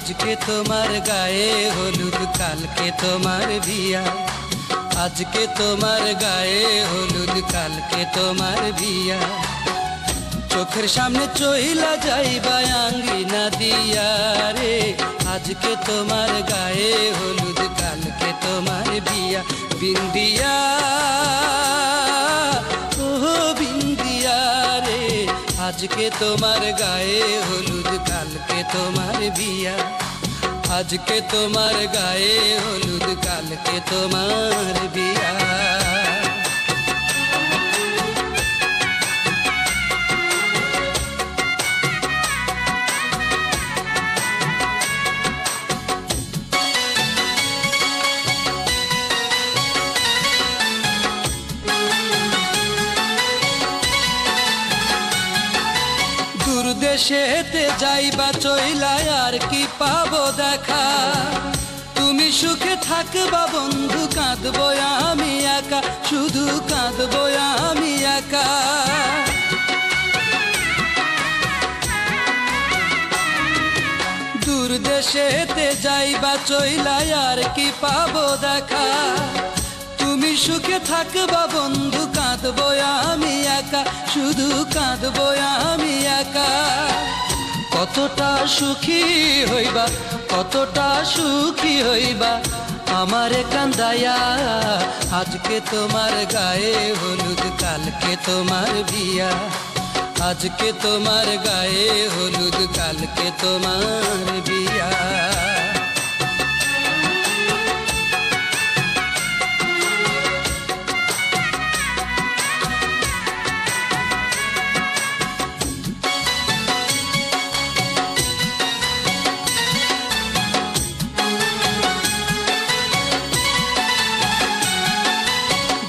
আজকে তোমার গায়ে হলুদ কালকে তোমার বিয়া, আজকে তোমার গায়ে হলুদ কালকে তোমার বিয়া। চোখের সামনে চইলা যাইবা আঙ্গিনা দিয়া রে, আজকে তোমার গায়ে হলুদ কালকে তোমার বিয়া। বিন্দিয়া ও বিন্দিয়া রে, আজকে তোমার গায়ে হলুদ কালকে তোমার বিয়া, আজকে তোমার গায়ে হলুদ কালকে তোমার বিয়া। দূর দেশেতে যাইবা চইলা আর কি পাবো দেখা, তুমি সুখে থাকবা বন্ধু কাঁদবো আমি একা, শুধু কাঁদবো আমি একা। দূর দেশেতে যাইবা চইলা আর কি পাবো দেখা, তুমি সুখে থাকবা বন্ধু কাঁদবো আমি একা, শুধু কাঁদবো আমি একা। কতটা সুখী হইবা, কতটা সুখী হইবা আমারে কান্দায়া, আজকে তোমার গায়ে হলুদ কালকে তোমার বিয়া, আজকে তোমার গায়ে হলুদ কালকে তোমার বিয়া।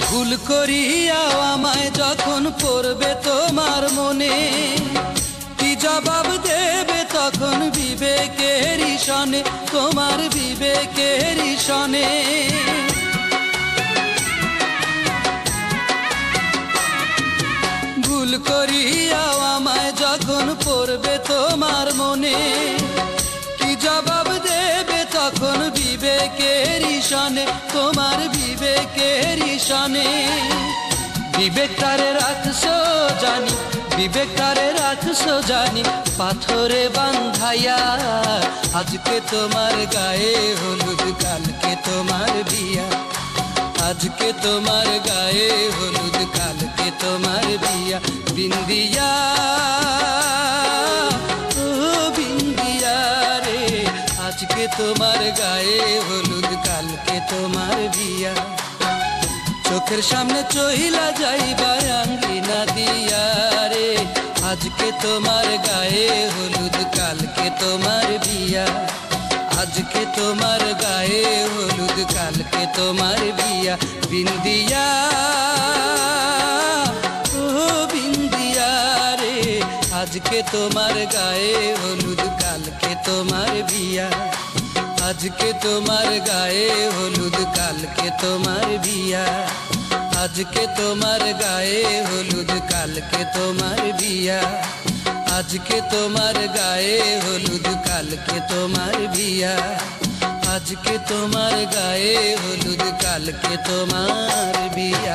ভুল করিয়া আমায় যখন পড়বে তোমার মনে, কি জবাব দেবে তখন বিবেকের সনে, তোমার বিবেকের সনে। ভুল করিয়া আমায় যখন পড়বে তোমার মনে, কি জবাব দেবে তখন বিবেকের সনে, তোমার বিবেকের সনে। বিবেকটারে রাখছো জানি, বিবেকটারে রাখছো জানি পাথরে বান্ধাইয়া, আজকে তোমার গায়ে হলুদ কালকে তোমার বিয়া, আজকে তোমার গায়ে হলুদ কালকে তোমার বিয়া। বিন্দিয়া ও বিন্দিয়া রে, আজকে তোমার গায়ে হলুদ কালকে তোমার বিয়া। চোখের সামনে চইলা যাইবা আঙ্গিনা দিয়া রে, আজকে তোমার গায়ে হলুদ কালকে তোমার বিয়া, আজকে তোমার গায়ে হলুদ কালকে তোমার বিয়া। বিন্দিয়া ও বিন্দিয়া রে, আজকে তোমার গায়ে হলুদ কালকে তোমার বিয়া, আজকে তোমার গায়ে হলুদ কালকে তোমার বিয়া, আজকে তোমার গায়ে হলুদ কালকে তোমার বিয়া, আজকে তোমার গায়ে হলুদ কালকে তোমার বিয়া, আজকে তোমার গায়ে হলুদ কালকে তোমার বিয়া।